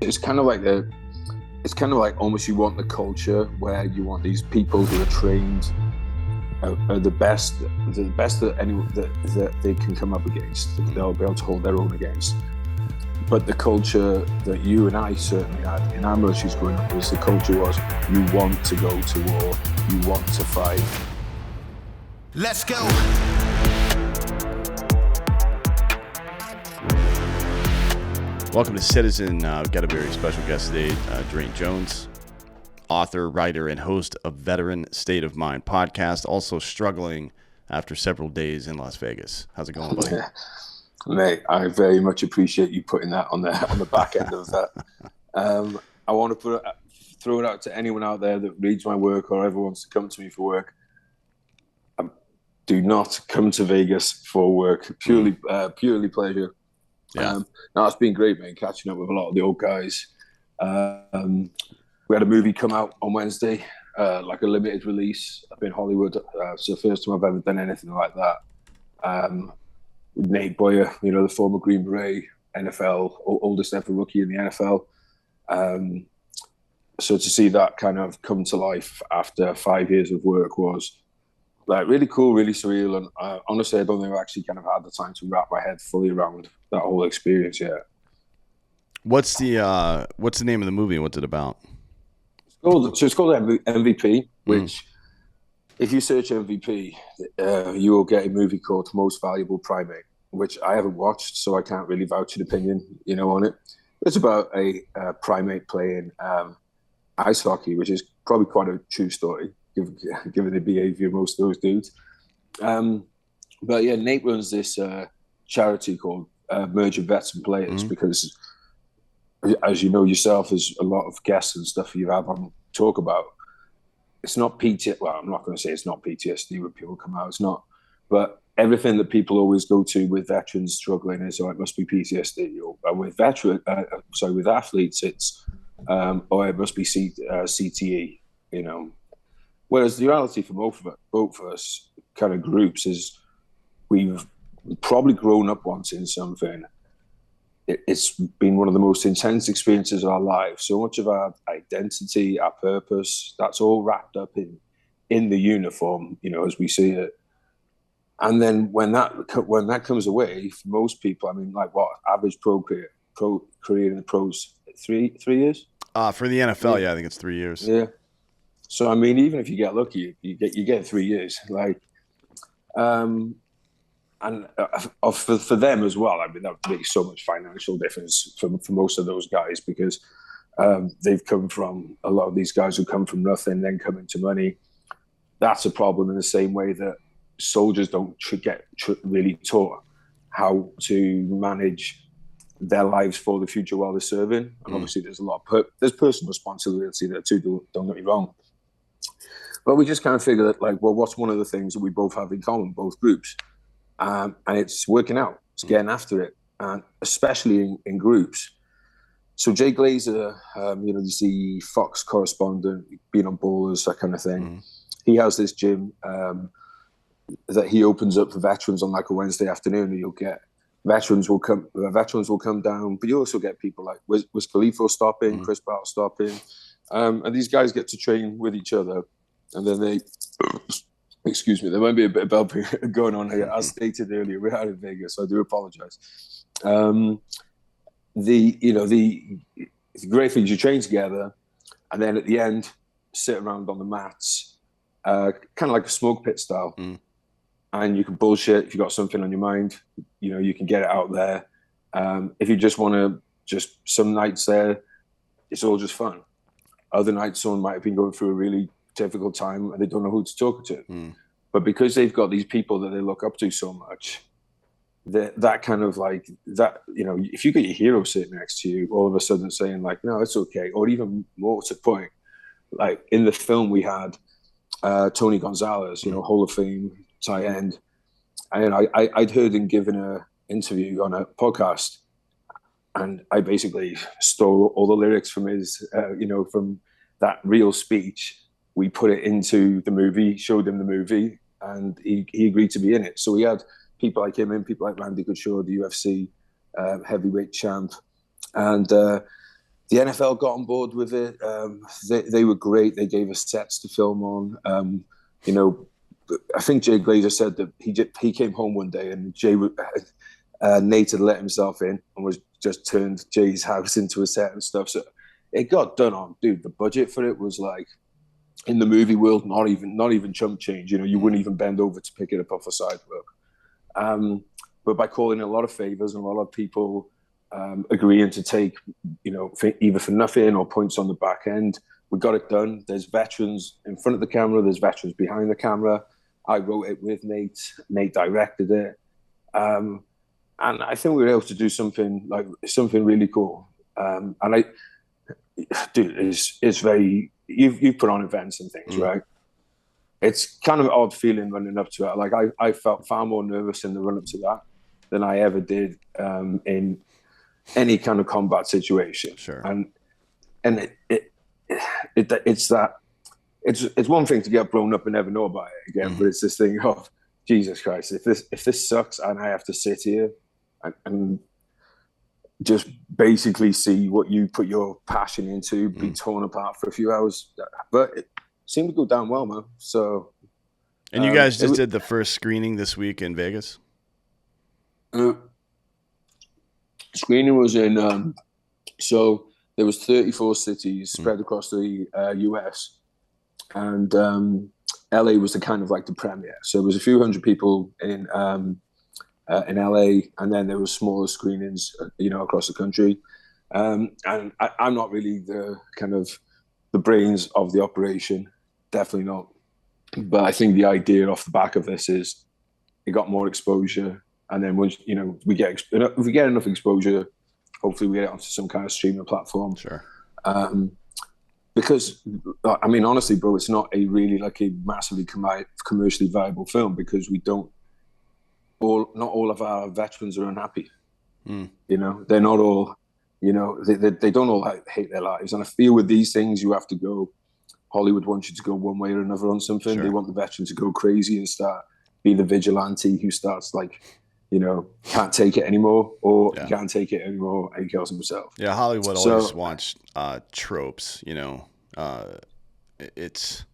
it's kind of like almost you want the culture where you want these people who are trained, are the best that anyone that they can come up against, that they'll be able to hold their own against. But the culture that you and I certainly had in our militaries growing up was the culture was you want to go to war, you want to fight. Let's go. Welcome to Citizen. We've got a very special guest today, Geraint Jones, author, writer, and host of Veteran State of Mind podcast, also struggling after several days in Las Vegas. How's it going, buddy? Mate, I very much appreciate you putting that on the back end of that. I want to throw it out to anyone out there that reads my work or ever wants to come to me for work. Do not come to Vegas for work. Purely pleasure. Yeah. No, it's been great, man, catching up with a lot of the old guys. We had a movie come out on Wednesday, like a limited release up in Hollywood. It's the first time I've ever done anything like that. With Nate Boyer, the former Green Beret, NFL, oldest ever rookie in the NFL. So to see that kind of come to life after 5 years of work was like really cool, really surreal, and honestly, I don't think I've actually kind of had the time to wrap my head fully around that whole experience yet. What's the name of the movie? What's it about? It's called MVP, which if you search MVP, you will get a movie called Most Valuable Primate, which I haven't watched, so I can't really vouch an opinion, on it. It's about a primate playing ice hockey, which is probably quite a true story, given the behavior of most of those dudes. But yeah, Nate runs this charity called Merge of Vets and Players, because as you know yourself, as a lot of guests and stuff you've had on talk about, it's not PTSD. Well, I'm not going to say it's not PTSD when people come out. It's not. But everything that people always go to with veterans struggling is, it must be PTSD. Or with with athletes, it's, it must be CTE, Whereas the reality for both of us kind of groups is we've probably grown up once in something. It's been one of the most intense experiences of our lives. So much of our identity, our purpose, that's all wrapped up in the uniform, as we see it. And then when that comes away, for most people, average pro career in the pros, 3 years? For the NFL, yeah, I think it's 3 years. Yeah. So even if you get lucky, you get 3 years. And for them as well, that makes so much financial difference for most of those guys, because they've come from, a lot of these guys who come from nothing, then come into money. That's a problem in the same way that soldiers don't get really taught how to manage their lives for the future while they're serving. And obviously there's a lot of there's personal responsibility there too, don't get me wrong. But we just kind of figure that, what's one of the things that we both have in common, both groups? And it's working out. It's getting after it, and especially in groups. So Jay Glazer, the Fox correspondent, being on Ballers, that kind of thing. He has this gym that he opens up for veterans on a Wednesday afternoon, and you'll get veterans will come down, but you also get people like Wiz Khalifa stopping, Chris Bell stopping, and these guys get to train with each other, and then they. Excuse me, there might be a bit of bumping going on here. As stated earlier, we're out in Vegas, so I do apologize. It's great things you train together, and then at the end, sit around on the mats, kind of like a smoke pit style, and you can bullshit if you got something on your mind. You can get it out there. If you just want to, some nights there, it's all just fun. Other nights, someone might have been going through a really difficult time and they don't know who to talk to. But because they've got these people that they look up to so much, that kind of if you get your hero sitting next to you, all of a sudden saying no, it's okay, or even more to the point, in the film we had Tony Gonzalez, Hall of Fame tight end, and I'd heard him giving an interview on a podcast, and I basically stole all the lyrics from his, from that real speech. We put it into the movie, showed him the movie, and he agreed to be in it. So we had people like him in, people like Randy Couture, the UFC heavyweight champ. And The NFL got on board with it. They were great. They gave us sets to film on. I think Jay Glazer said that he came home one day and Nate had let himself in and was just turned Jay's house into a set and stuff. So it got done on, dude. The budget for it was like, in the movie world, not even chump change. You wouldn't even bend over to pick it up off a sidewalk. But by calling in a lot of favors and a lot of people agreeing to take, either for nothing or points on the back end, we got it done. There's veterans in front of the camera. There's veterans behind the camera. I wrote it with Nate. Nate directed it. And I think we were able to do something really cool. It's very, you've put on events and things, right? It's kind of an odd feeling running up to it. Like I felt far more nervous in the run up to that than I ever did in any kind of combat situation. Sure. And it's one thing to get blown up and never know about it again, but it's this thing of, Jesus Christ, if this sucks and I have to sit here and just basically see what you put your passion into be torn apart for a few hours. But it seemed to go down well, man. So, and you guys just did the first screening this week in Vegas? Screening was in, so there was 34 cities spread across the US, and LA was the kind of like the premiere. So there was a few hundred people in LA, and then there were smaller screenings, across the country. And I'm not really the kind of the brains of the operation, definitely not. But I think the idea off the back of this is it got more exposure, and then once if we get enough exposure, hopefully we get it onto some kind of streaming platform. Sure. Because I mean, honestly, bro, it's not a really like a massively commercially viable film because not all of our veterans are unhappy. They're not all, they don't all hate their lives. And I feel with these things, you have to go, Hollywood wants you to go one way or another on something. Sure. They want the veteran to go crazy and be the vigilante who starts can't take it anymore, or he can't take it anymore and he kills himself. Yeah, Hollywood always wants tropes, it's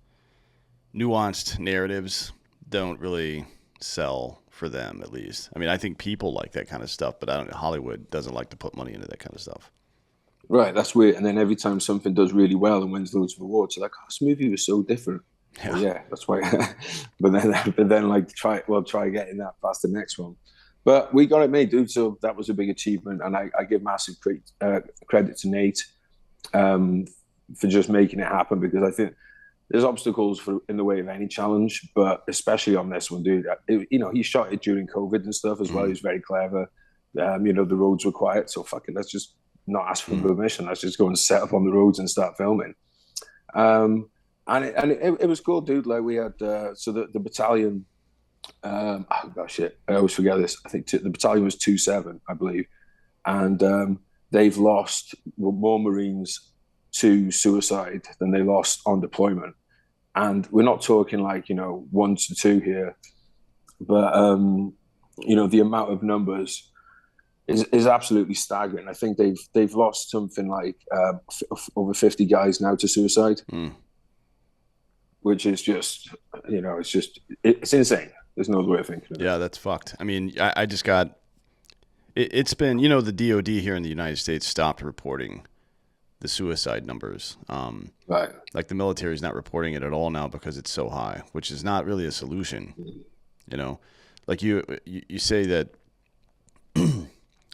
nuanced narratives don't really sell for them, at least. I mean, I think people like that kind of stuff, but Hollywood doesn't like to put money into that kind of stuff. Right, that's weird. And then every time something does really well and wins loads of awards, you're like, this movie was so different. Yeah, well, yeah, that's why. but then like try getting that past the next one. But we got it made, dude. So that was a big achievement, and I give massive credit to Nate for just making it happen, because I think there's obstacles in the way of any challenge, but especially on this one, dude. He shot it during COVID and stuff as well. He was very clever. The roads were quiet, so fucking let's just not ask for permission. Let's just go and set up on the roads and start filming. And it was cool, dude. Like we had the battalion. I always forget this. I think the battalion was 2-7, I believe, and they've lost more Marines to suicide than they lost on deployment. And we're not talking like 1 to 2 here, but the amount of numbers is absolutely staggering. I think they've lost something like over 50 guys now to suicide, which is just it's insane. There's no other way of thinking of it. Yeah, that's fucked. I mean, I just got it's been the DOD here in the United States stopped reporting the suicide numbers. Right. Like the military is not reporting it at all now because it's so high, which is not really a solution. Like you say that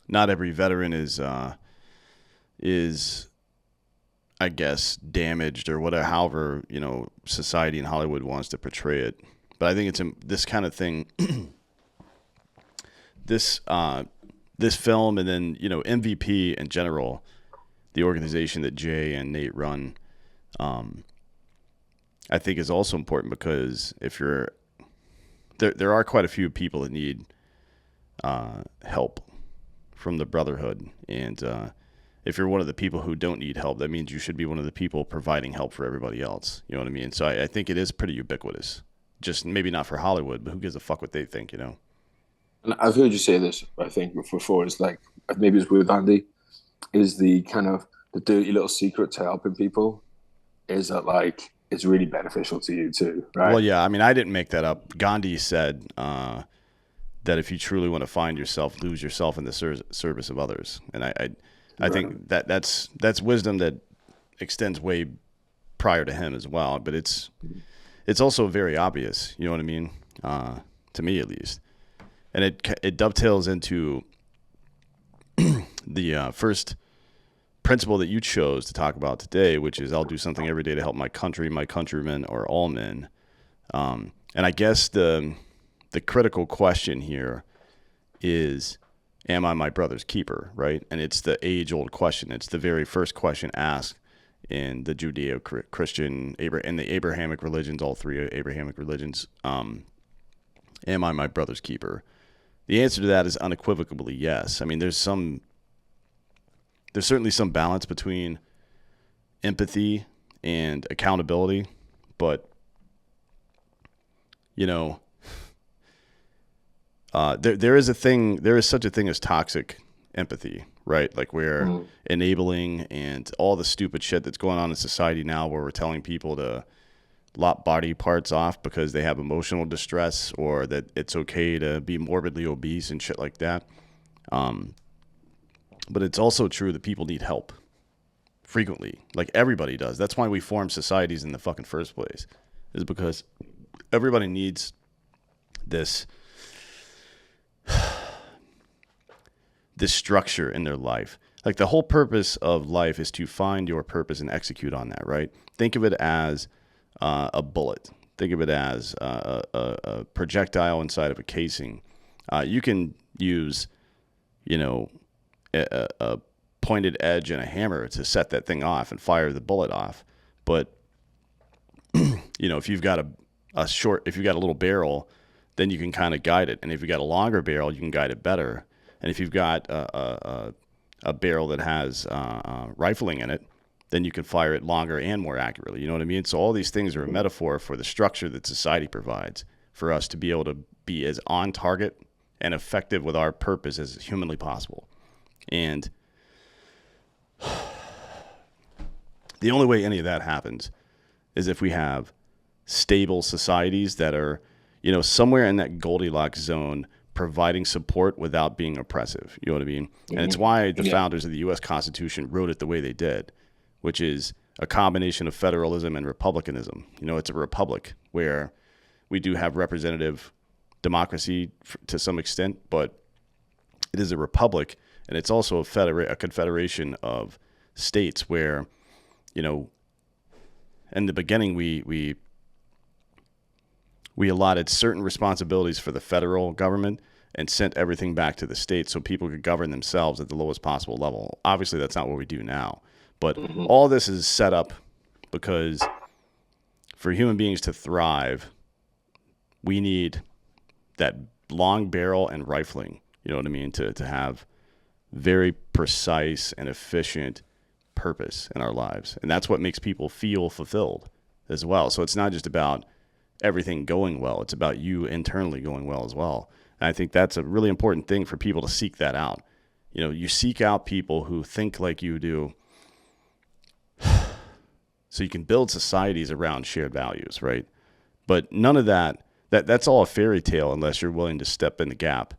not every veteran is I guess damaged or whatever, however, society in Hollywood wants to portray it. But I think it's this kind of thing, this film, and then, MVP in general, the organization that Jay and Nate run, I think is also important, because if there are quite a few people that need help from the Brotherhood. And if you're one of the people who don't need help, that means you should be one of the people providing help for everybody else. You know what I mean? So I think it is pretty ubiquitous. Just maybe not for Hollywood, but who gives a fuck what they think, And I've heard you say this, I think, before. It's like, maybe it's with Andy, is the kind of the dirty little secret to helping people is that like it's really beneficial to you too, right? Well, yeah. I mean, I didn't make that up. Gandhi said that if you truly want to find yourself, lose yourself in the service of others. And I think that's wisdom that extends way prior to him as well. But it's also very obvious. You know what I mean? To me, at least. And it dovetails into the first principle that you chose to talk about today, which is I'll do something every day to help my country, my countrymen, or all men. And I guess the critical question here is, am I my brother's keeper, right? And it's the age-old question. It's the very first question asked in the Judeo-Christian, in the Abrahamic religions, all three Abrahamic religions. Am I my brother's keeper? The answer to that is unequivocally yes. I mean, there's certainly some balance between empathy and accountability, but you know, there is such a thing as toxic empathy, right? Like we're enabling and all the stupid shit that's going on in society now, where we're telling people to lop body parts off because they have emotional distress, or that it's okay to be morbidly obese and shit like that. But it's also true that people need help frequently. Like everybody does. That's why we form societies in the fucking first place, is because everybody needs this structure in their life. Like the whole purpose of life is to find your purpose and execute on that, right? Think of it as a bullet. Think of it as a projectile inside of a casing. You can use, a pointed edge and a hammer to set that thing off and fire the bullet off. But, if you've got if you've got a little barrel, then you can kind of guide it. And if you've got a longer barrel, you can guide it better. And if you've got a barrel that has rifling in it, then you can fire it longer and more accurately. You know what I mean? So all these things are a metaphor for the structure that society provides for us to be able to be as on target and effective with our purpose as humanly possible. And the only way any of that happens is if we have stable societies that are, somewhere in that Goldilocks zone, providing support without being oppressive. You know what I mean? Mm-hmm. And it's why the founders of the U.S. Constitution wrote it the way they did, which is a combination of federalism and republicanism. It's a republic where we do have representative democracy to some extent, but it is a republic, and it's also a confederation of states where, in the beginning we allotted certain responsibilities for the federal government and sent everything back to the states so people could govern themselves at the lowest possible level. Obviously, that's not what we do now. But all this is set up because for human beings to thrive, we need that long barrel and rifling, you know what I mean, to have very precise and efficient purpose in our lives. And that's what makes people feel fulfilled as well. So it's not just about everything going well. It's about you internally going well as well. And I think that's a really important thing for people to seek that out. You seek out people who think like you do, so you can build societies around shared values, right? But none of that's all a fairy tale unless you're willing to step in the gap,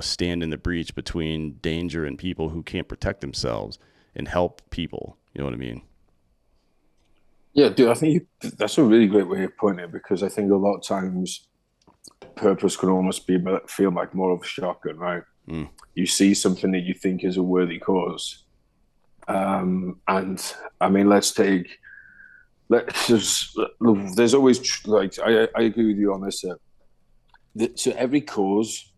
stand in the breach between danger and people who can't protect themselves and help people. You know what I mean? Yeah, dude, I think that's a really great way of putting it, because I think a lot of times purpose can almost feel like more of a shotgun, right? You see something that you think is a worthy cause. And I mean, there's always, like, I agree with you on this. So every cause,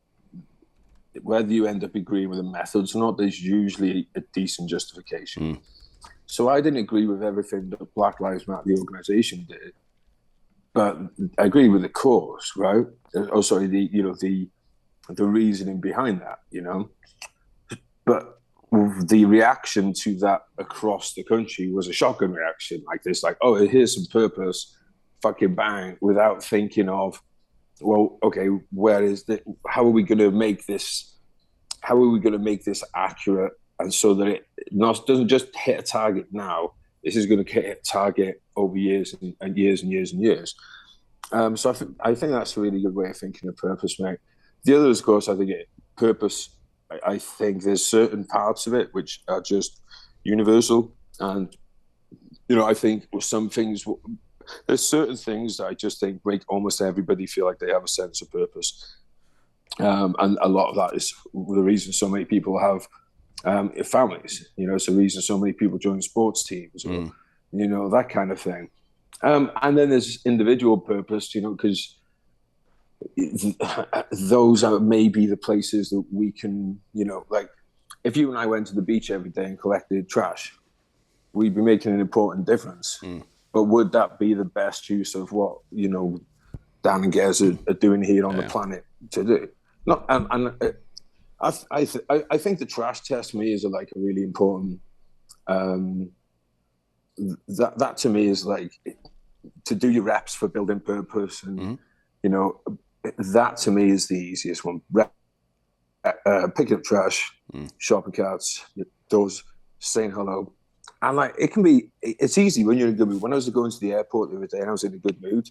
whether you end up agreeing with the methods or not, there's usually a decent justification. So I didn't agree with everything that Black Lives Matter, the organization, did, but I agree with the cause, right? Oh, sorry, the reasoning behind that, But the reaction to that across the country was a shotgun reaction, like this, like, oh, here's some purpose, fucking bang, without thinking of, well, okay, where is how are we going to make this accurate and so that it doesn't just hit a target now. This is going to hit a target over years and years and years and years. So I think that's a really good way of thinking of purpose, mate. The other, of course, I think purpose. I think there's certain parts of it which are just universal, and I think some things. There's certain things that I just think make almost everybody feel like they have a sense of purpose, and a lot of that is the reason so many people have families. It's the reason so many people join sports teams, or that kind of thing. And then there's individual purpose, because those are maybe the places that we can, like if you and I went to the beach every day and collected trash, we'd be making an important difference. But would that be the best use of what, Dan and Gez are doing here on the planet to do? No, and I think the trash test to me is like a really important. That to me is like to do your reps for building purpose, and that to me is the easiest one. Picking up trash, shopping carts, doors, saying hello, and like it's easy when you're in a good mood. When I was going to the airport the other day and I was in a good mood,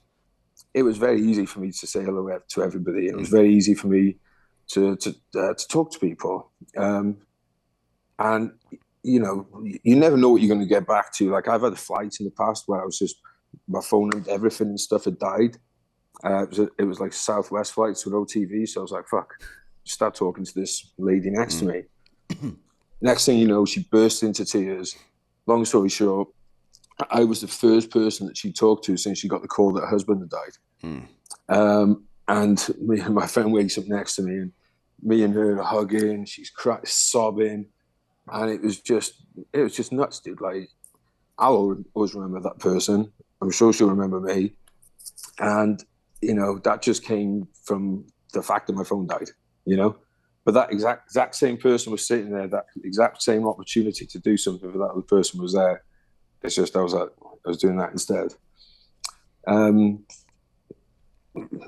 it was very easy for me to say hello to everybody. It was very easy for me to talk to people, and you never know what you're going to get back to. Like I've had a flight in the past where I was just my phone and everything and stuff had died. It was like Southwest flights with OTV, so I was like, "Fuck!" Start talking to this lady next to me. Next thing you know, she burst into tears. Long story short, I was the first person that she talked to since she got the call that her husband had died. And my friend wakes up next to me, and me and her are hugging. She's sobbing, and it was just nuts, dude. Like I'll always remember that person. I'm sure she'll remember me, and that just came from the fact that my phone died. But that exact same person was sitting there. That exact same opportunity to do something for that other person was there. It's just I was doing that instead.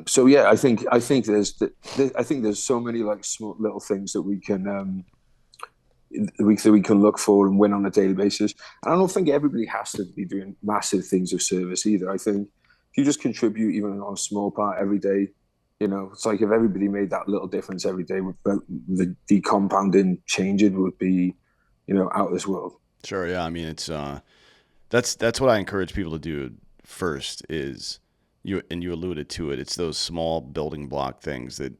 So yeah, I think there's so many like small little things that we can look for and win on a daily basis. And I don't think everybody has to be doing massive things of service either. I think if you just contribute even on a small part every day, it's like if everybody made that little difference every day, the compounding change it would be, out of this world. Sure, yeah. I mean, it's that's what I encourage people to do first is you alluded to it. It's those small building block things that,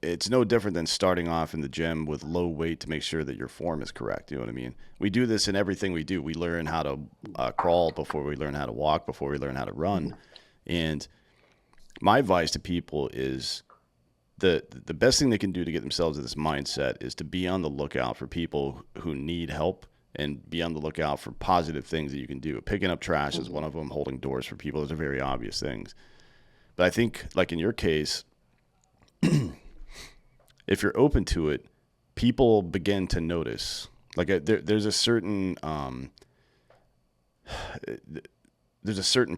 it's no different than starting off in the gym with low weight to make sure that your form is correct. You know what I mean? We do this in everything we do. We learn how to crawl before we learn how to walk, before we learn how to run. And my advice to people is the best thing they can do to get themselves to this mindset is to be on the lookout for people who need help and be on the lookout for positive things that you can do. Picking up trash is one of them. Holding doors for people. Those are very obvious things. But I think, like in your case, if you're open to it, people begin to notice. Like there's a certain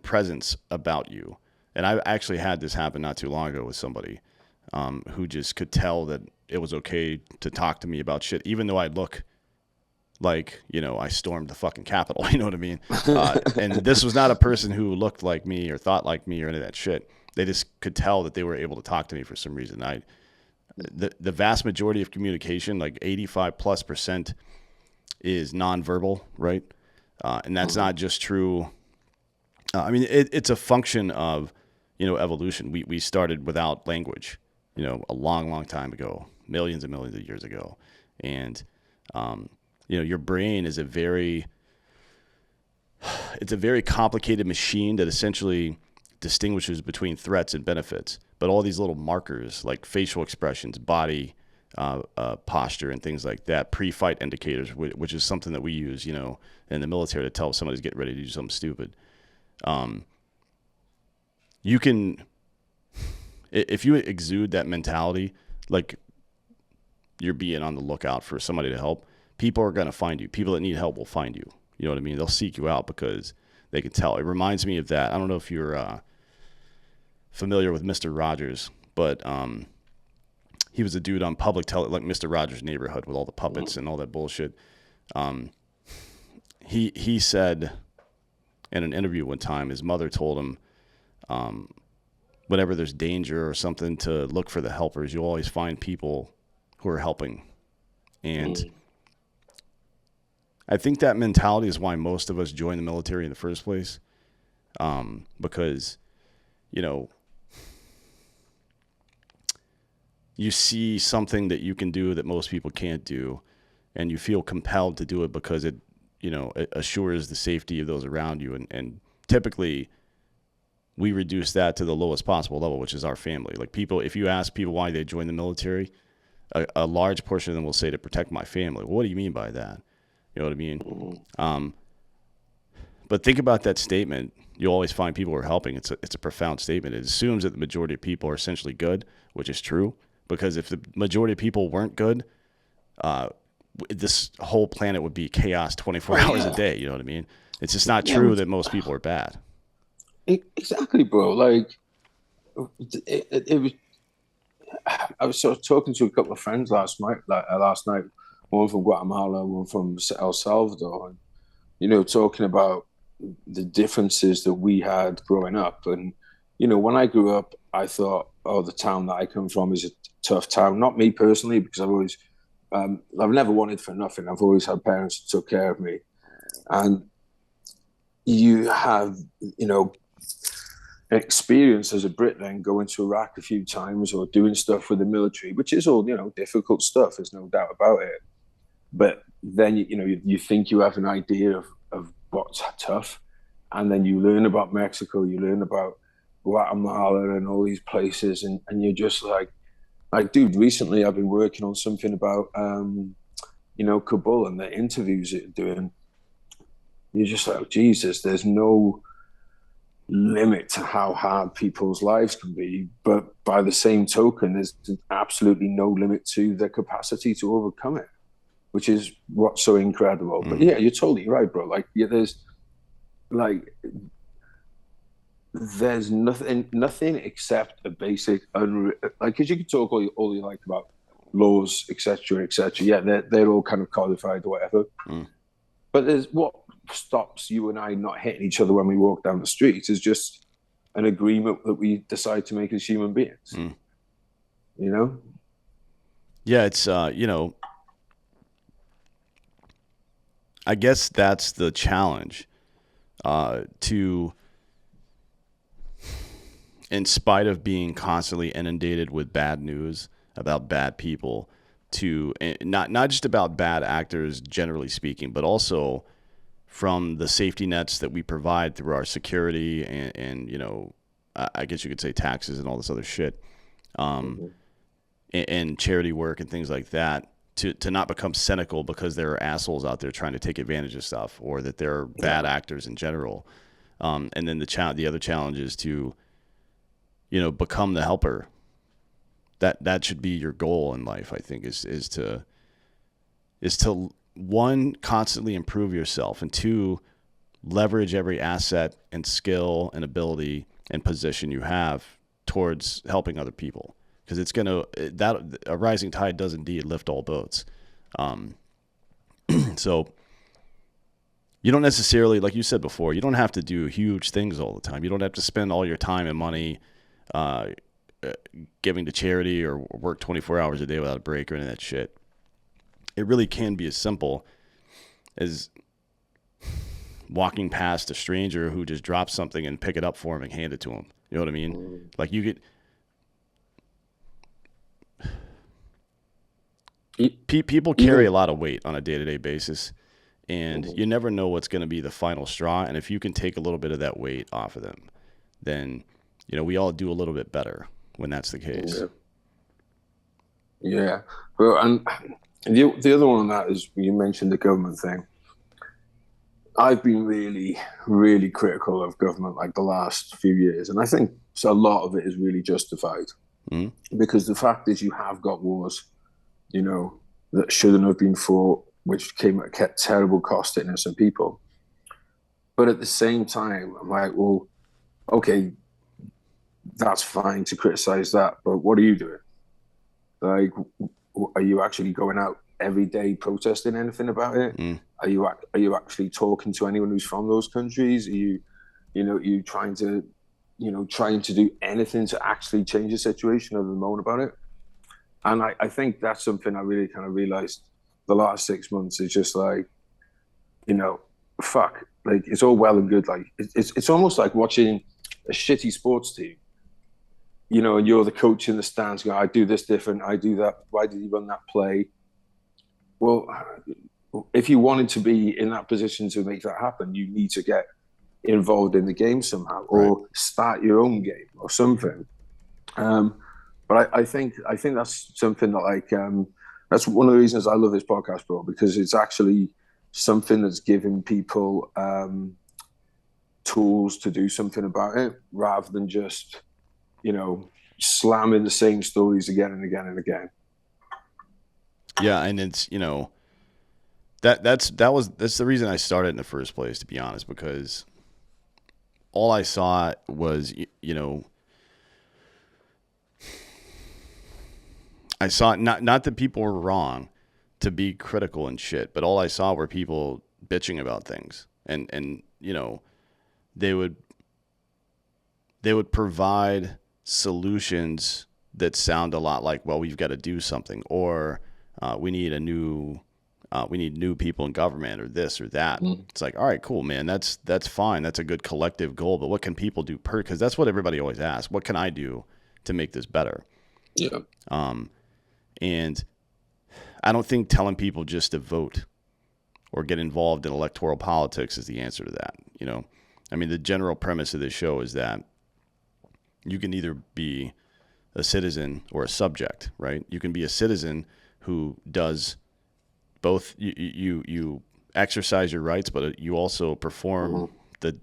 presence about you. And I actually had this happen not too long ago with somebody who just could tell that it was okay to talk to me about shit, even though I look like, I stormed the fucking Capitol. You know what I mean? And this was not a person who looked like me or thought like me or any of that shit. They just could tell that they were able to talk to me for some reason. The vast majority of communication, like 85+%, is nonverbal, right? And that's not just true. I mean, it's a function of, evolution. We started without language, a long, long time ago, millions and millions of years ago. And, your brain is a very complicated machine that essentially distinguishes between threats and benefits. But all these little markers like facial expressions, body posture, and things like that, pre-fight indicators, which is something that we use, in the military to tell if somebody's getting ready to do something stupid. You can, if you exude that mentality, like you're being on the lookout for somebody to help, people are going to find you. People that need help will find you. You know what I mean? They'll seek you out because they can tell. It reminds me of that. I don't know if you're familiar with Mr. Rogers, but he was a dude on public like Mr. Rogers' Neighborhood with all the puppets and all that bullshit. He said in an interview one time, his mother told him, whenever there's danger or something, to look for the helpers. You'll always find people who are helping. And I think that mentality is why most of us join the military in the first place. Because, you know, you see something that you can do that most people can't do, and you feel compelled to do it because it, you know, it assures the safety of those around you. And typically we reduce that to the lowest possible level, which is our family. Like, people, if you ask people why they join the military, a large portion of them will say to protect my family. Well, what do you mean by that? You know what I mean? But think about that statement. You'll always find people who are helping. It's a profound statement. It assumes that the majority of people are essentially good, which is true. Because if the majority of people weren't good, this whole planet would be chaos 24 hours a day. You know what I mean? It's just not true that most people are bad. Exactly, bro. Like, it was. I was sort of talking to a couple of friends last night. One from Guatemala, one from El Salvador, and, you know, talking about the differences that we had growing up. And, you know, when I grew up, I thought, oh, the town that I come from is a tough town. Not me personally, because I've never wanted for nothing. I've always had parents who took care of me. And you have, you know, experience as a Brit, then going to Iraq a few times or doing stuff with the military, which is all, you know, difficult stuff. There's no doubt about it. But then, you know, you think you have an idea of what's tough. And then you learn about Mexico, you learn about Guatemala and all these places. And you're just like, dude, recently I've been working on something about, you know, Kabul and the interviews that you're doing. You're just like, oh, Jesus, there's no limit to how hard people's lives can be. But by the same token, there's absolutely no limit to their capacity to overcome it, which is what's so incredible. But yeah, you're totally right, bro. Like, yeah, there's nothing except a basic because you can talk all you like about laws, etc. Yeah, they're all kind of codified or whatever. But there's what stops you and I not hitting each other when we walk down the street is just an agreement that we decide to make as human beings. You know? Yeah, it's you know, I guess that's the challenge. To, in spite of being constantly inundated with bad news about bad people, to not just about bad actors generally speaking, but also from the safety nets that we provide through our security and you know, I guess you could say taxes and all this other shit, and charity work and things like that, to not become cynical because there are assholes out there trying to take advantage of stuff, or that there are bad actors in general. And then the other challenge is to, you know, become the helper. That should be your goal in life, I think, is to one, constantly improve yourself, and two, leverage every asset and skill and ability and position you have towards helping other people. Because it's a rising tide does indeed lift all boats. So you don't necessarily, like you said before, you don't have to do huge things all the time. You don't have to spend all your time and money giving to charity or work 24 hours a day without a break or any of that shit. It really can be as simple as walking past a stranger who just drops something and pick it up for him and hand it to him. You know what I mean? Like, you get... People carry a lot of weight on a day-to-day basis, and you never know what's going to be the final straw. And if you can take a little bit of that weight off of them, then, you know, we all do a little bit better when that's the case. Yeah. Well, and the other one on that is, you mentioned the government thing. I've been really, really critical of government like the last few years, and I think a lot of it is really justified. Because the fact is, you have got wars, you know, that shouldn't have been fought, which came at terrible cost to innocent people. But at the same time, I'm like, well, okay, that's fine to criticize that, but what are you doing? Like, are you actually going out every day protesting anything about it? Are you actually talking to anyone who's from those countries? Are you trying to do anything to actually change the situation other than moan about it? And I think that's something I really kind of realized the last 6 months is just like, fuck, like it's all well and good. Like it's almost like watching a shitty sports team, and you're the coach in the stands going, I do this different, I do that. Why did you run that play? Well, if you wanted to be in that position to make that happen, you need to get involved in the game somehow, or start your own game or something. But I think that's something that that's one of the reasons I love this podcast, bro, because it's actually something that's giving people tools to do something about it, rather than just slamming the same stories again and again and again. Yeah, and it's that's the reason I started in the first place, to be honest, because all I saw was I saw not that people were wrong to be critical and shit, but all I saw were people bitching about things, and they would provide solutions that sound a lot like, well, we've got to do something, or we need new people in government, or this or that. It's like, all right, cool, man. That's fine. That's a good collective goal. But what can people do because that's what everybody always asks. What can I do to make this better? Yeah. And I don't think telling people just to vote or get involved in electoral politics is the answer to that. I mean, the general premise of this show is that you can either be a citizen or a subject, right? You can be a citizen who does both. You exercise your rights, but you also perform the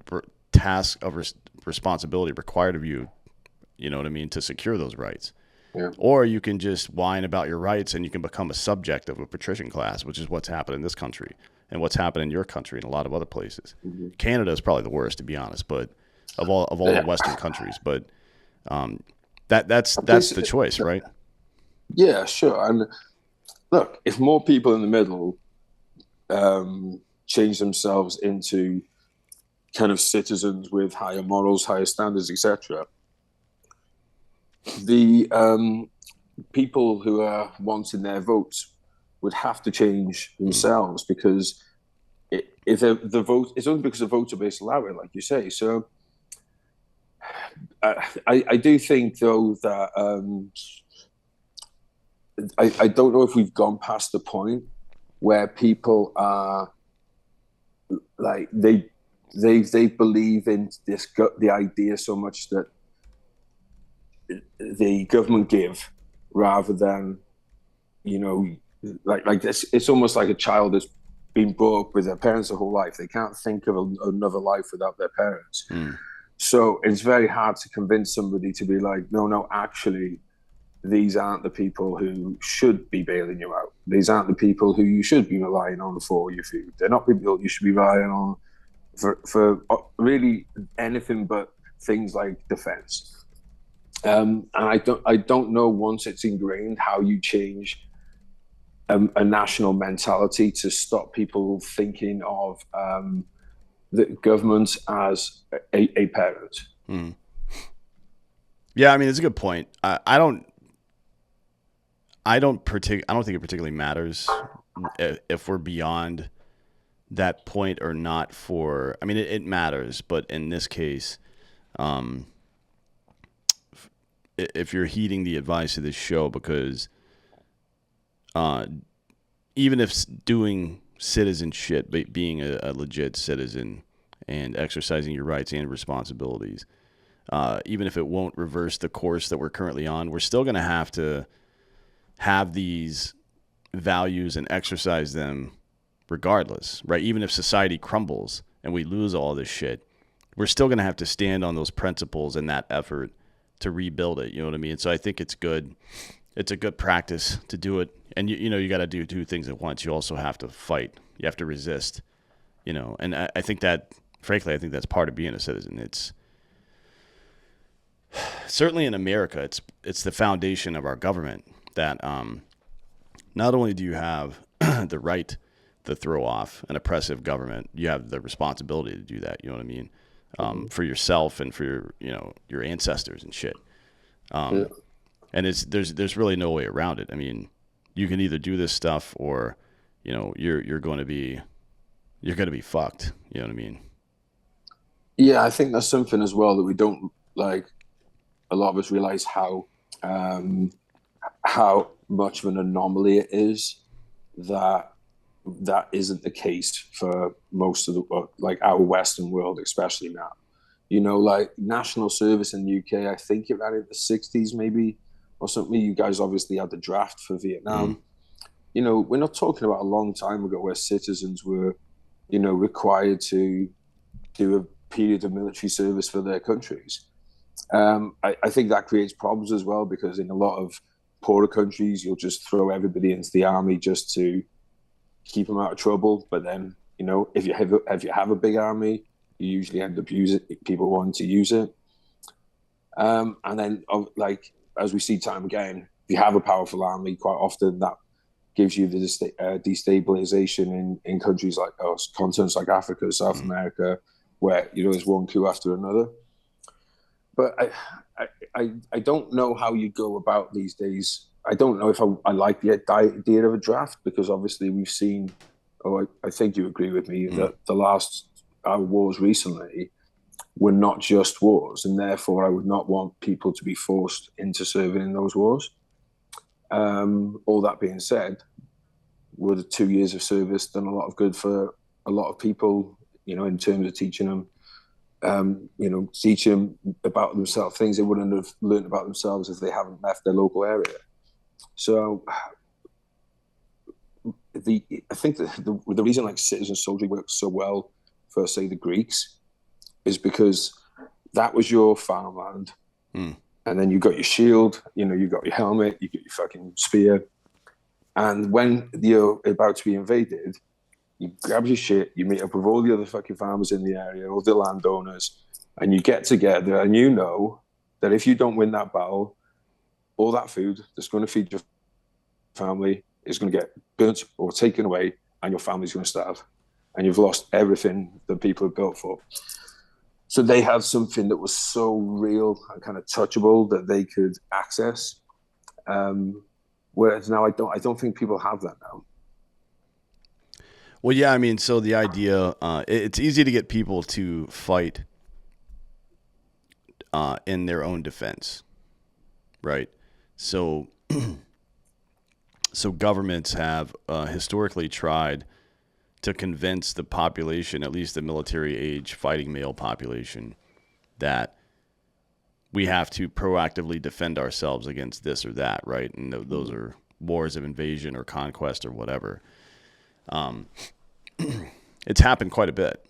task of responsibility required of you, you know what I mean, to secure those rights. Yeah. Or you can just whine about your rights and you can become a subject of a patrician class, which is what's happened in this country and what's happened in your country and a lot of other places. Canada is probably the worst, to be honest, but of all the Western countries. But that's the choice, right? Yeah, sure. And look, if more people in the middle change themselves into kind of citizens with higher morals, higher standards, etc., the people who are wanting their votes would have to change themselves, because if the vote, it's only because the voter base allow it, like you say. So I do think, though, that I don't know if we've gone past the point where people are like they believe in the idea so much that the government give, rather than like this. It's almost like a child that's been brought up with their parents their whole life. They can't think of another life without their parents. So it's very hard to convince somebody to be like, no, actually, these aren't the people who should be bailing you out. These aren't the people who you should be relying on for your food. They're not people you should be relying on for really anything but things like defense. And I don't know, once it's ingrained, how you change a national mentality to stop people thinking of the government as a parent. Yeah, I mean, it's a good point. I don't think it particularly matters if we're beyond that point or not. I mean, it matters, but in this case, if you're heeding the advice of this show, because even if doing citizen shit, being a legit citizen and exercising your rights and responsibilities, even if it won't reverse the course that we're currently on, we're still going to have these values and exercise them regardless, right? Even if society crumbles and we lose all this shit, we're still going to have to stand on those principles and that effort to rebuild it. You know what I mean? So I think it's good. It's a good practice to do it. And you got to do two things at once. You also have to fight. You have to resist, and I think that, frankly, that's part of being a citizen. It's certainly in America, it's the foundation of our government. that not only do you have the right to throw off an oppressive government, you have the responsibility to do that. You know what I mean? For yourself and for your ancestors and shit. Yeah. And there's really no way around it. I mean, you can either do this stuff or, you're going to be fucked. You know what I mean? Yeah, I think that's something as well that we don't like. A lot of us realize how much of an anomaly it is that isn't the case for most of the like our Western world, especially now. Like national service in the UK, I think it ran in the 60s maybe or something. You guys obviously had the draft for Vietnam. We're not talking about a long time ago where citizens were, required to do a period of military service for their countries. I think that creates problems as well because in a lot of poorer countries, you'll just throw everybody into the army just to keep them out of trouble. But then, if you have a big army, you usually end up using people wanting to use it. And then, like as we see time again, if you have a powerful army, quite often that gives you the destabilization in countries like continents like Africa, South America, where there's one coup after another. But I don't know how you go about these days. I don't know if I like the idea of a draft because obviously we've seen, I think you agree with me, that the last wars recently were not just wars, and therefore I would not want people to be forced into serving in those wars. All that being said, would 2 years of service done a lot of good for a lot of people, in terms of teaching them teach them about themselves, things they wouldn't have learned about themselves if they haven't left their local area. So I think the reason like citizen soldiering works so well for, say, the Greeks is because that was your farmland. And then you got your shield, you got your helmet, you got your fucking spear. And when you're about to be invaded, you grab your shit, you meet up with all the other fucking farmers in the area, all the landowners, and you get together and you know that if you don't win that battle, all that food that's going to feed your family is going to get burnt or taken away and your family's going to starve. And you've lost everything that people have built for. So they had something that was so real and kind of touchable that they could access. Whereas now I don't think people have that now. Well, yeah, I mean, so the idea, it's easy to get people to fight in their own defense, right? So, so governments have historically tried to convince the population, at least the military age fighting male population, that we have to proactively defend ourselves against this or that, right? And those are wars of invasion or conquest or whatever. It's happened quite a bit,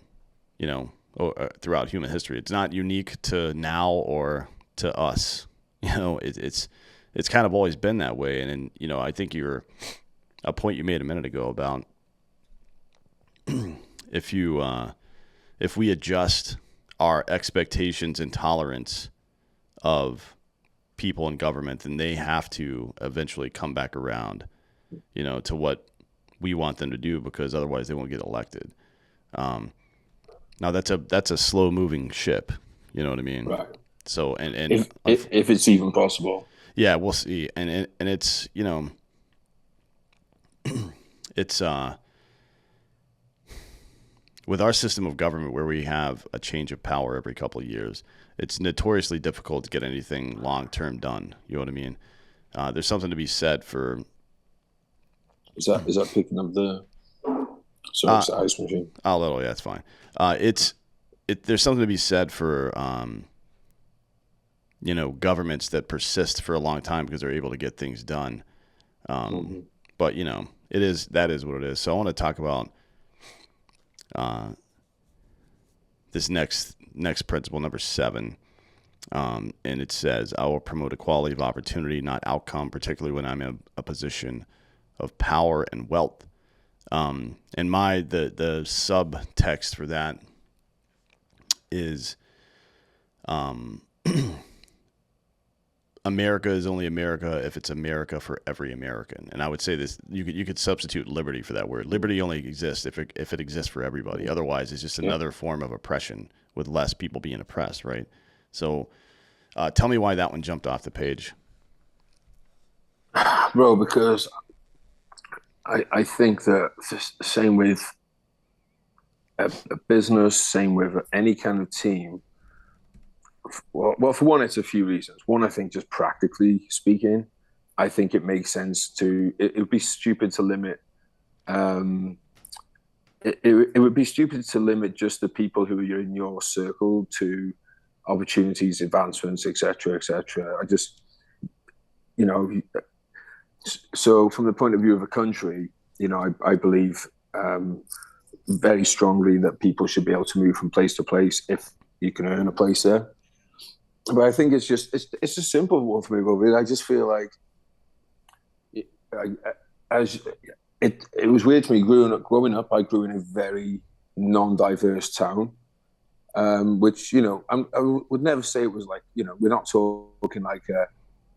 throughout human history. It's not unique to now or to us. It's kind of always been that way. And I think a point you made a minute ago about if we adjust our expectations and tolerance of people in government, then they have to eventually come back around, to what we want them to do, because otherwise they won't get elected. Now that's a slow moving ship. You know what I mean? Right. So and if it's even possible. Yeah, we'll see. And it's it's with our system of government where we have a change of power every couple of years, it's notoriously difficult to get anything long term done. You know what I mean? There's something to be said for. Is that picking up the ice machine? Oh, little, yeah, that's fine. There's something to be said for governments that persist for a long time because they're able to get things done. But that is what it is. So I want to talk about this next principle, number 7. And it says, I will promote equality of opportunity, not outcome, particularly when I'm in a position of power and wealth. And the subtext for that is America is only America if it's America for every American. And I would say this: you could substitute liberty for that word. Liberty only exists if it exists for everybody. Otherwise, it's just another form of oppression with less people being oppressed, right? So, tell me why that one jumped off the page, bro. Because I think that same with a business, same with any kind of team. Well, for one, it's a few reasons. One, I think just practically speaking, I think it makes sense it would be stupid to limit. It would be stupid to limit just the people who are in your circle to opportunities, advancements, etc., etc. I just, so from the point of view of a country, I believe very strongly that people should be able to move from place to place if you can earn a place there. But I think it's a simple one for me, Bobby. I just feel like it was weird to me growing up. I grew in a very non-diverse town, which I would never say it was like we're not talking like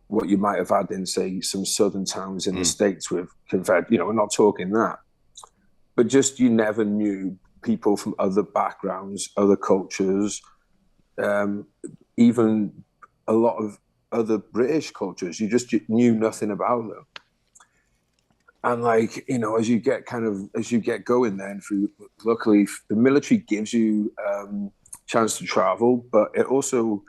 what you might have had in say some southern towns in the States with Confederate. We're not talking that, but just you never knew people from other backgrounds, other cultures. Even a lot of other British cultures, you knew nothing about them. And as you get going then luckily the military gives you chance to travel, but it also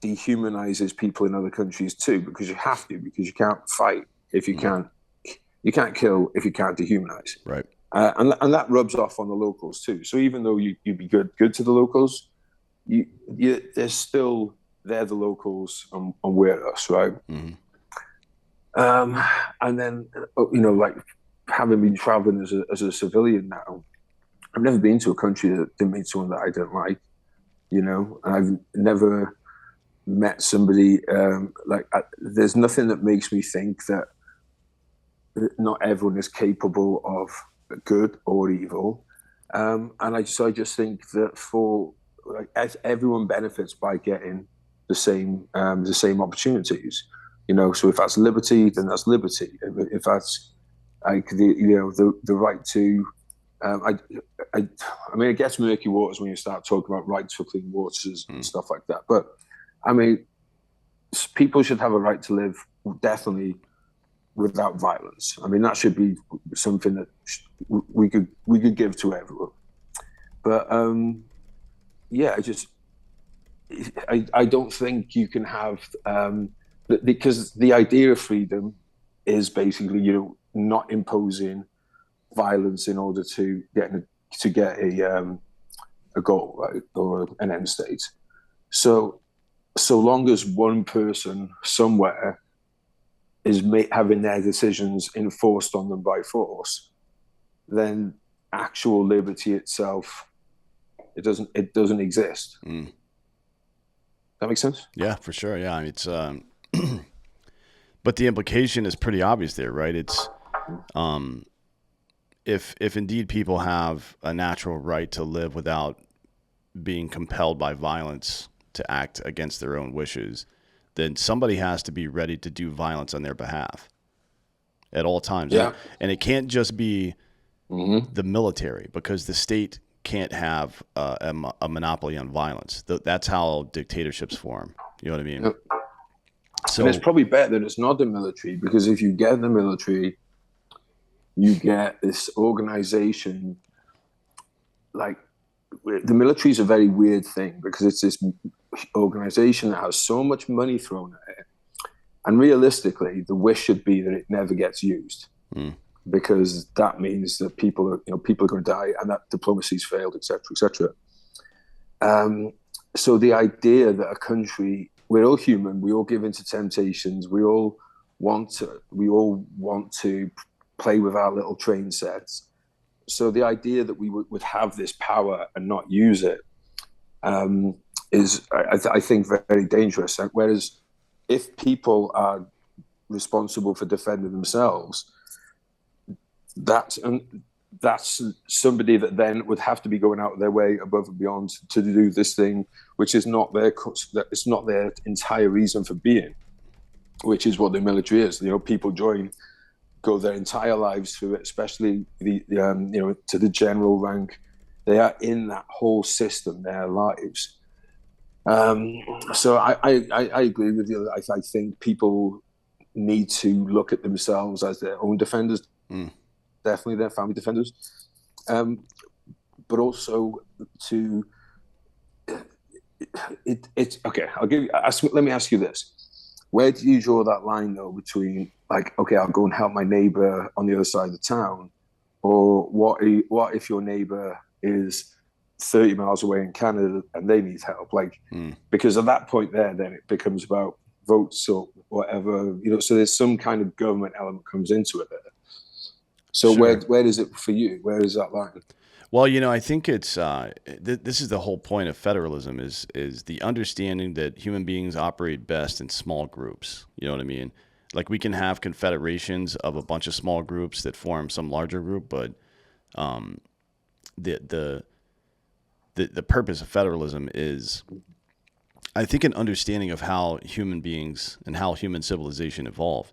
dehumanizes people in other countries too, because you have to, because you can't fight if you can't kill if you can't dehumanize. Right. And that rubs off on the locals too. So even though you'd be good to the locals, they're still they're the locals and we're us, right? Mm-hmm. And then like having been traveling as a civilian now, I've never been to a country that didn't meet someone that I don't like, and I've never met somebody there's nothing that makes me think that not everyone is capable of good or evil, and I just think that everyone benefits by getting the same opportunities, So if that's liberty, then that's liberty. If that's the right to, I mean, it gets murky waters when you start talking about rights for clean waters and stuff like that. But I mean, people should have a right to live definitely without violence. I mean, that should be something that we could give to everyone. But I don't think you can have because the idea of freedom is basically not imposing violence in order to get a goal, right, or an end state. So long as one person somewhere is having their decisions enforced on them by force, then actual liberty itself it doesn't exist. That makes sense? Yeah, for sure. Yeah, it's but the implication is pretty obvious there, right? It's if indeed people have a natural right to live without being compelled by violence to act against their own wishes, then somebody has to be ready to do violence on their behalf at all times. Yeah. And it can't just be the military, because the state can't have a monopoly on violence. That's how dictatorships form. You know what I mean? Yep. So, and it's probably better that it's not the military, because if you get the military, you get this organization. Like, the military is a very weird thing, because it's this organization that has so much money thrown at it. And realistically, the wish should be that it never gets used. Because that means that people are going to die, and that diplomacy's failed, etc., etc. So the idea that a country, we're all human, we all give into temptations, we all want to play with our little train sets. So the idea that we would have this power and not use it is, I think, very dangerous. Whereas if people are responsible for defending themselves, that's somebody that then would have to be going out of their way above and beyond to do this thing, which is not it's not their entire reason for being, which is what the military is. People go their entire lives through it, especially to the general rank. They are in that whole system their lives. So I agree with you. I think people need to look at themselves as their own defenders. Definitely their family defenders, but also to it's okay. Let me ask you this: where do you draw that line though between okay, I'll go and help my neighbor on the other side of the town, or what if your neighbor is 30 miles away in Canada and they need help? Because at that point then it becomes about votes or whatever, so there's some kind of government element comes into it there. So sure. where is it for you? Where is that line? Well, I think it's this is the whole point of federalism is the understanding that human beings operate best in small groups. You know what I mean? Like we can have confederations of a bunch of small groups that form some larger group, but the purpose of federalism is, I think, an understanding of how human beings and how human civilization evolved.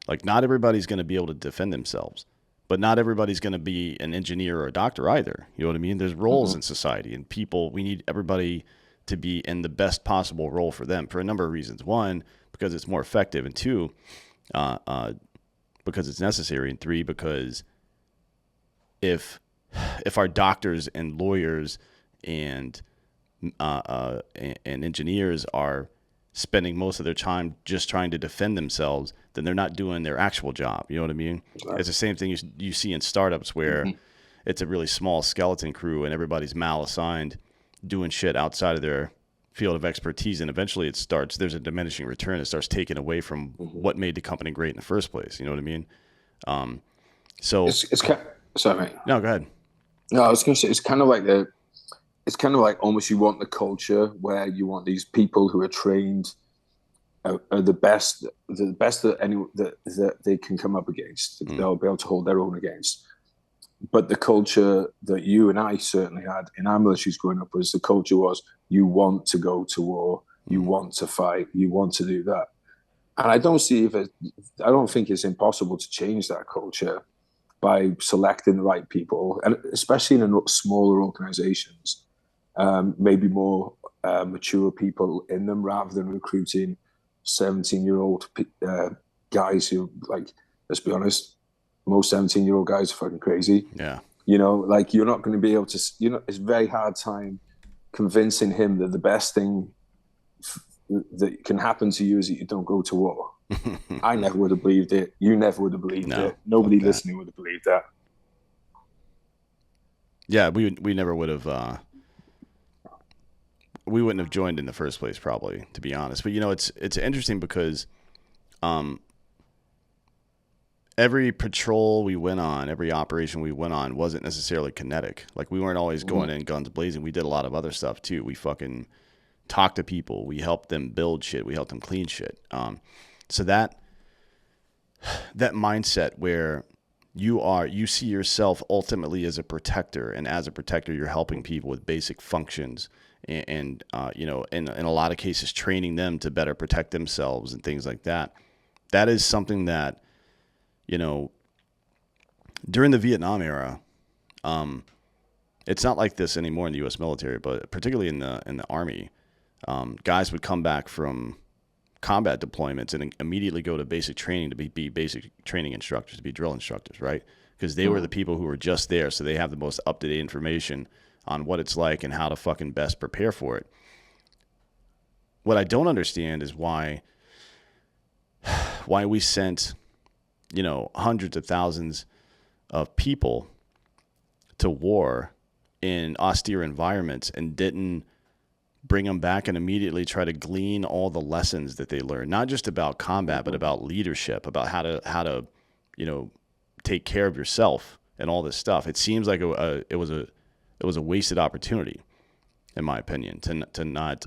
Like not everybody's going to be able to defend themselves. But not everybody's going to be an engineer or a doctor either. You know what I mean? There's roles in society, and we need everybody to be in the best possible role for them for a number of reasons. One, because it's more effective, and two, because it's necessary, and three, because if our doctors and lawyers and engineers are spending most of their time just trying to defend themselves, then they're not doing their actual job. You know what I mean? Right. It's the same thing you see in startups where it's a really small skeleton crew and everybody's malassigned doing shit outside of their field of expertise. And eventually there's a diminishing return. It starts taking away from what made the company great in the first place. You know what I mean? So it's kind of, sorry, mate. No, go ahead. No, I was going to say, it's kind of like almost you want the culture where you want these people who are trained are the best that they can come up against. They'll be able to hold their own against. But the culture that you and I certainly had in our militaries growing up was the culture was you want to go to war, you want to fight, you want to do that. And I don't think it's impossible to change that culture by selecting the right people, and especially in smaller organizations. Maybe more mature people in them rather than recruiting 17-year-old guys who, let's be honest, most 17-year-old guys are fucking crazy. Yeah. You're not going to be able to, it's a very hard time convincing him that the best thing that can happen to you is that you don't go to war. I never would have believed it. You never would have believed it. Nobody listening would have believed that. Yeah, we never would have... we wouldn't have joined in the first place, probably, to be honest. But it's interesting because every patrol we went on, every operation we went on wasn't necessarily kinetic. Like we weren't always going in guns blazing. We did a lot of other stuff too. We fucking talked to people. We helped them build shit. We helped them clean shit. So that mindset where you see yourself ultimately as a protector, and as a protector, you're helping people with basic functions. And in a lot of cases, training them to better protect themselves and things like that. That is something that, during the Vietnam era, it's not like this anymore in the U.S. military, but particularly in the Army, guys would come back from combat deployments and immediately go to basic training to be basic training instructors, to be drill instructors, right? Because they were the people who were just there, so they have the most up-to-date information on what it's like and how to fucking best prepare for it. What I don't understand is why we sent, hundreds of thousands of people to war in austere environments and didn't bring them back and immediately try to glean all the lessons that they learned, not just about combat, but about leadership, about how to take care of yourself and all this stuff. It seems like it was a wasted opportunity, in my opinion, to not,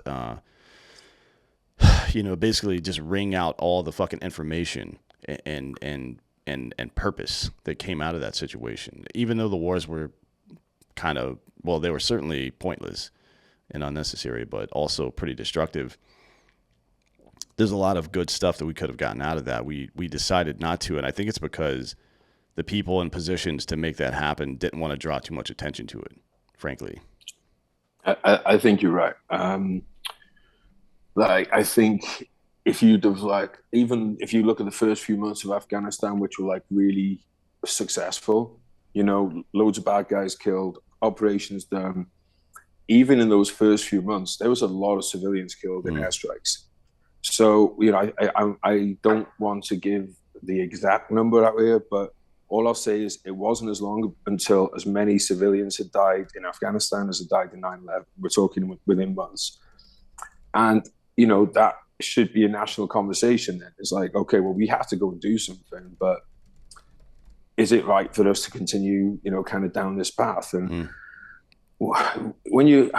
basically just wring out all the fucking information and and purpose that came out of that situation. Even though the wars were kind of, well, they were certainly pointless and unnecessary, but also pretty destructive. There's a lot of good stuff that we could have gotten out of that. We decided not to, and I think it's because the people in positions to make that happen didn't want to draw too much attention to it, frankly. I think you're right. Like, I think if you'd have, like, even if you look at the first few months of Afghanistan, which were like really successful, you know, loads of bad guys killed, operations done. Even in those first few months, there was a lot of civilians killed in airstrikes. So, you know, I don't want to give the exact number out here, but all I'll say is it wasn't as long until as many civilians had died in Afghanistan as had died in 9/11. We're talking within months. And, you know, that should be a national conversation then. It's like, okay, well, we have to go and do something, but is it right for us to continue, you know, kind of down this path? And when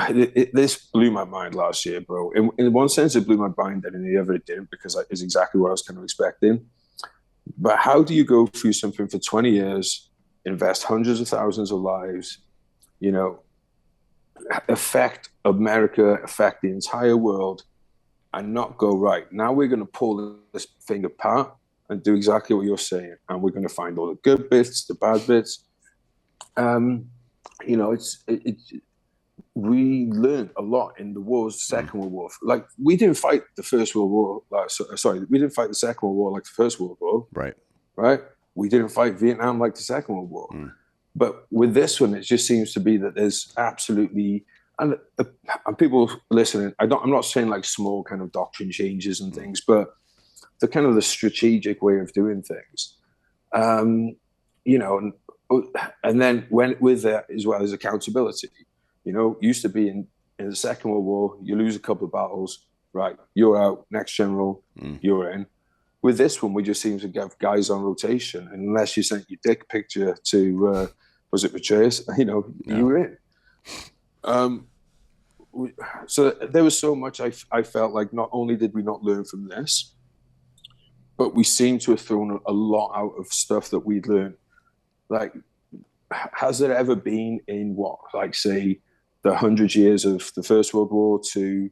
this blew my mind last year, bro. In one sense, it blew my mind, and in the other, it didn't, because it's exactly what I was kind of expecting. But how do you go through something for 20 years, invest hundreds of thousands of lives, you know, affect America, affect the entire world, and not go, right, now we're going to pull this thing apart and do exactly what you're saying, and we're going to find all the good bits, the bad bits. You know, we learned a lot in the wars, Second World War. Like, we didn't fight the First World War. We didn't fight the Second World War like the First World War. Right. We didn't fight Vietnam like the Second World War. But with this one, it just seems to be that there's absolutely, and people listening, I'm not saying like small kind of doctrine changes and things, but the kind of the strategic way of doing things. You know, and then with that as well as accountability. You know, used to be in the Second World War, you lose a couple of battles, right? You're out, next general, you're in. With this one, we just seem to get guys on rotation. And unless you sent your dick picture to, was it Matthias? You know, you were in. So there was so much I felt like not only did we not learn from this, but we seem to have thrown a lot out of stuff that we'd learned. Like, has there ever been in like, say, the 100 years of the First World War to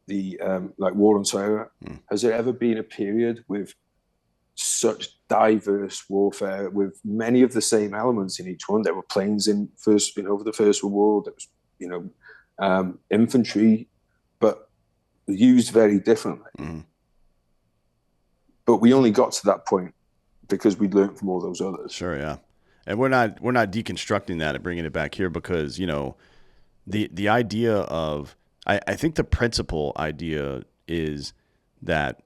the like war on terror, has there ever been a period with such diverse warfare with many of the same elements in each one? There were planes in over the First World War. There was, you know, infantry, but used very differently. But we only got to that point because we'd learned from all those others. Sure, yeah. And we're not deconstructing that and bringing it back here because, you know, the idea of, I think the principal idea is that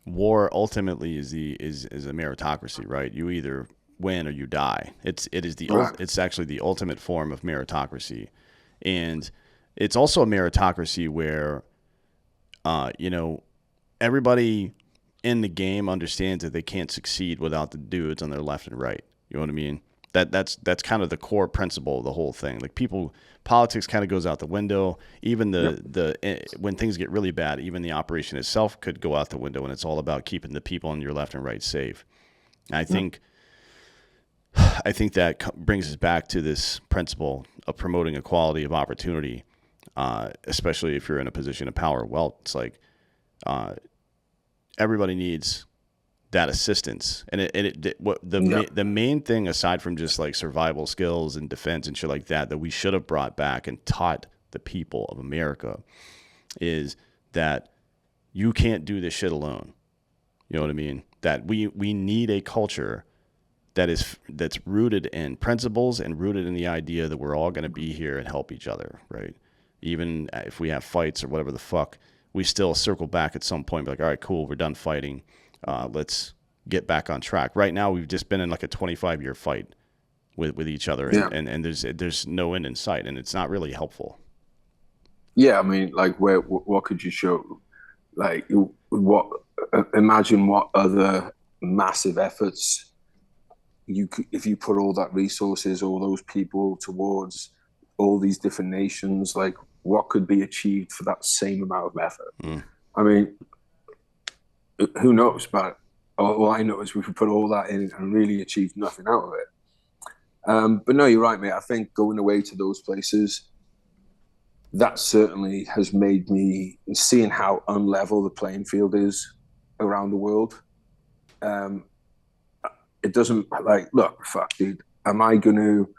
war ultimately is a meritocracy, right? You either win or you die. It's actually the ultimate form of meritocracy. And it's also a meritocracy where, you know, everybody in the game understands that they can't succeed without the dudes on their left and right. You know what I mean? That's kind of the core principle of the whole thing. Like, politics kind of goes out the window. Even when things get really bad, even the operation itself could go out the window, and it's all about keeping the people on your left and right safe. And I think that brings us back to this principle of promoting equality of opportunity, especially if you're in a position of power. Well, it's like everybody needs that assistance, and the main thing, aside from just like survival skills and defense and shit like that we should have brought back and taught the people of America, is that you can't do this shit alone. You know what I mean? That we need a culture that's rooted in principles and rooted in the idea that we're all going to be here and help each other, right? Even if we have fights or whatever the fuck, we still circle back at some point, be like, all right, cool, we're done fighting. Let's get back on track. Right now, we've just been in like a 25-year fight with each other, and there's no end in sight, and it's not really helpful. Yeah, I mean, like, what could you show? Like, imagine what other massive efforts if you put all that resources, all those people towards all these different nations, like, what could be achieved for that same amount of effort? I mean, who knows? But all I know is we could put all that in and really achieve nothing out of it. But no, you're right, mate. I think going away to those places, that certainly has made me seeing how unlevel the playing field is around the world. It doesn't look, fuck, dude. Am I going to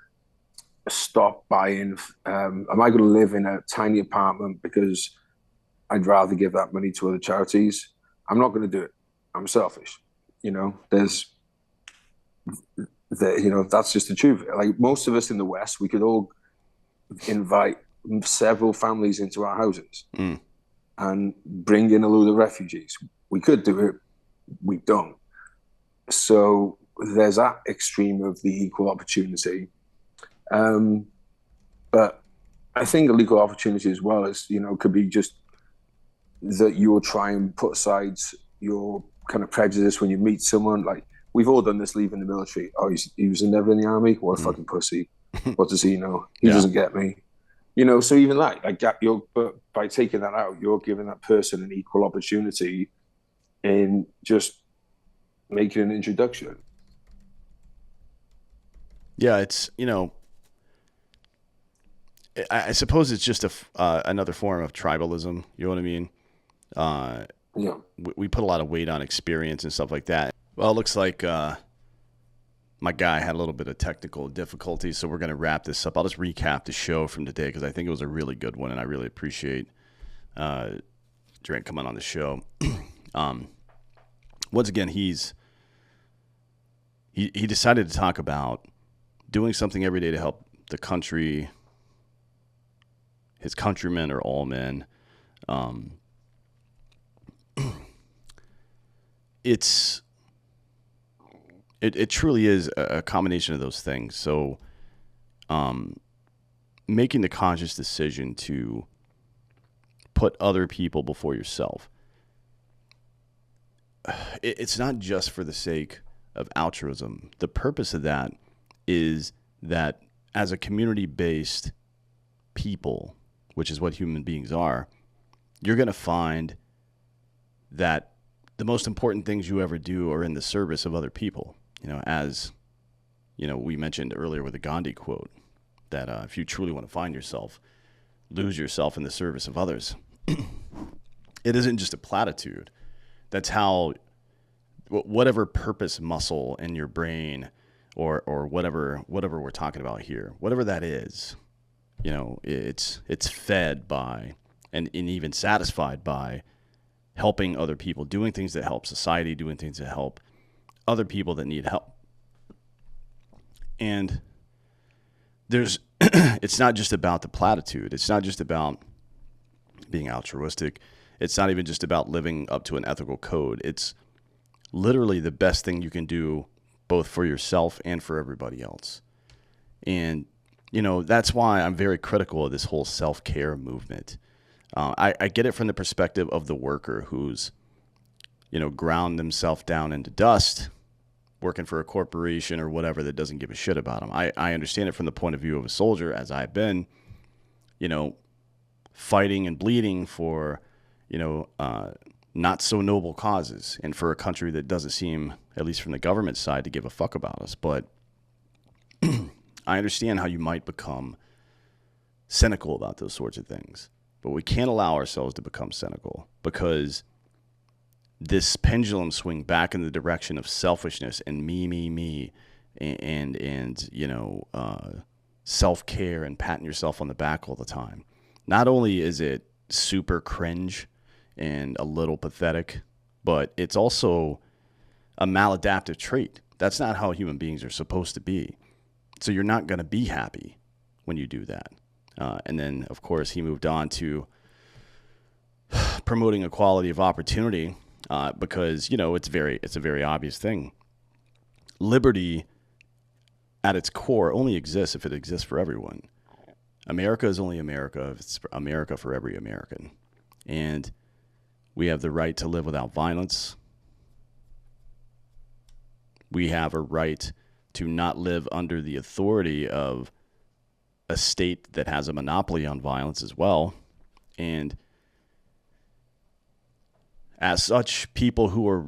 stop buying? Am I going to live in a tiny apartment because I'd rather give that money to other charities? I'm not going to do it. I'm selfish. That's just the truth. Like most of us in the West, we could all invite several families into our houses and bring in a load of refugees. We could do it. We don't. So there's that extreme of the equal opportunity. But I think equal opportunity as well as, could be just that you'll try and put aside your kind of prejudice when you meet someone. Like we've all done this leaving the military. Oh, he was never in the army? What a fucking pussy. What does he know? He doesn't get me. So even but by taking that out, you're giving that person an equal opportunity in just making an introduction. Yeah, it's, I suppose it's just another form of tribalism. You know what I mean? Yeah. We put a lot of weight on experience and stuff like that. Well, it looks like my guy had a little bit of technical difficulty, so we're going to wrap this up. I'll just recap the show from today because I think it was a really good one, and I really appreciate Geraint coming on the show. Once again, he decided to talk about doing something every day to help the country, his countrymen or all men. It truly is a combination of those things. So, making the conscious decision to put other people before yourself. It's not just for the sake of altruism. The purpose of that is that as a community-based people, which is what human beings are, you're going to find that the most important things you ever do are in the service of other people. As we mentioned earlier with the Gandhi quote, that if you truly want to find yourself, lose yourself in the service of others. It isn't just a platitude. That's how whatever purpose muscle in your brain or whatever we're talking about here, whatever that is, it's fed by and even satisfied by helping other people, doing things that help society, doing things that help other people that need help. And it's not just about the platitude. It's not just about being altruistic. It's not even just about living up to an ethical code. It's literally the best thing you can do both for yourself and for everybody else. And, that's why I'm very critical of this whole self-care movement. I get it from the perspective of the worker who's, ground themselves down into dust, working for a corporation or whatever that doesn't give a shit about them. I understand it from the point of view of a soldier, as I've been, fighting and bleeding for, not so noble causes and for a country that doesn't seem, at least from the government side, to give a fuck about us. But I understand how you might become cynical about those sorts of things. But we can't allow ourselves to become cynical because this pendulum swing back in the direction of selfishness and me, and self-care and patting yourself on the back all the time. Not only is it super cringe and a little pathetic, but it's also a maladaptive trait. That's not how human beings are supposed to be. So you're not going to be happy when you do that. And then, of course, he moved on to promoting equality of opportunity because, it's a very obvious thing. Liberty, at its core, only exists if it exists for everyone. America is only America if it's America for every American. And we have the right to live without violence. We have a right to not live under the authority of a state that has a monopoly on violence as well. And as such, people who are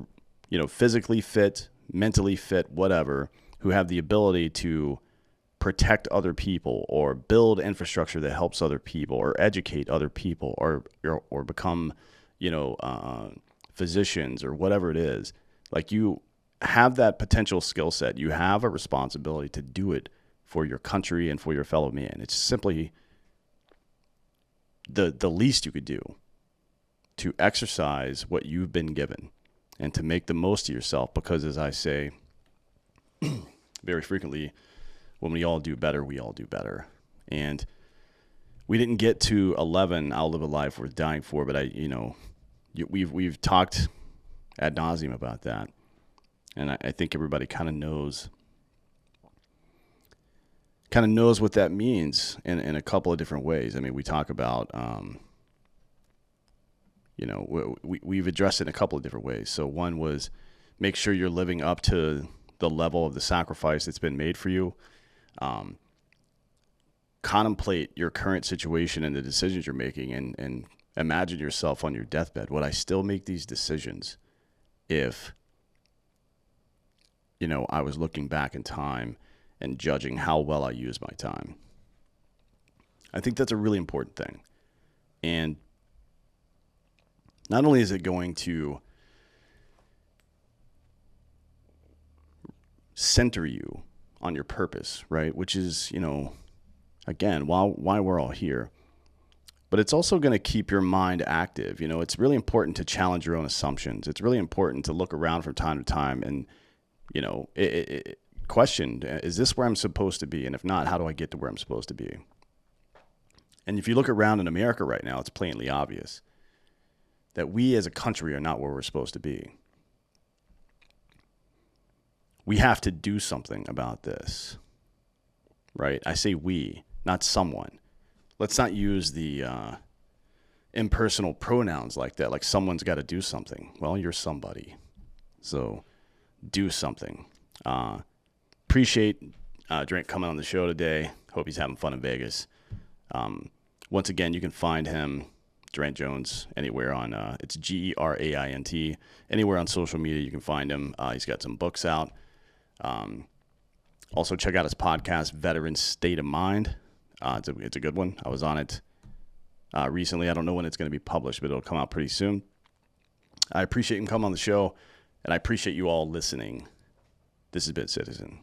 physically fit, mentally fit, whatever, who have the ability to protect other people or build infrastructure that helps other people or educate other people or become, physicians or whatever it is. Like, you have that potential skill set. You have a responsibility to do it for your country and for your fellow man. It's simply the least you could do to exercise what you've been given and to make the most of yourself, because, as I say very frequently, when we all do better, we all do better. And we didn't get to 11, I'll live a life worth dying for, but we've talked ad nauseum about that. And I think everybody kind of knows what that means in a couple of different ways. I mean, we talk about, we've addressed it in a couple of different ways. So one was, make sure you're living up to the level of the sacrifice that's been made for you. Contemplate your current situation and the decisions you're making, and imagine yourself on your deathbed. Would I still make these decisions if, I was looking back in time and judging how well I use my time? I think that's a really important thing. And not only is it going to center you on your purpose, right? Which is, again, why we're all here. But it's also going to keep your mind active. It's really important to challenge your own assumptions. It's really important to look around from time to time and, question, is this where I'm supposed to be? And if not, how do I get to where I'm supposed to be? And if you look around in America right now, it's plainly obvious that we as a country are not where we're supposed to be. We have to do something about this, right? I say we, not someone. Let's not use the impersonal pronouns like that, like someone's got to do something. Well, you're somebody, so do something. Appreciate Geraint coming on the show today. Hope he's having fun in Vegas. Once again, you can find him, Geraint Jones, anywhere on, it's Geraint, anywhere on social media you can find him. He's got some books out. Also, check out his podcast, Veteran State of Mind. It's a good one. I was on it recently. I don't know when it's going to be published, but it'll come out pretty soon. I appreciate him coming on the show, and I appreciate you all listening. This has been Citizen.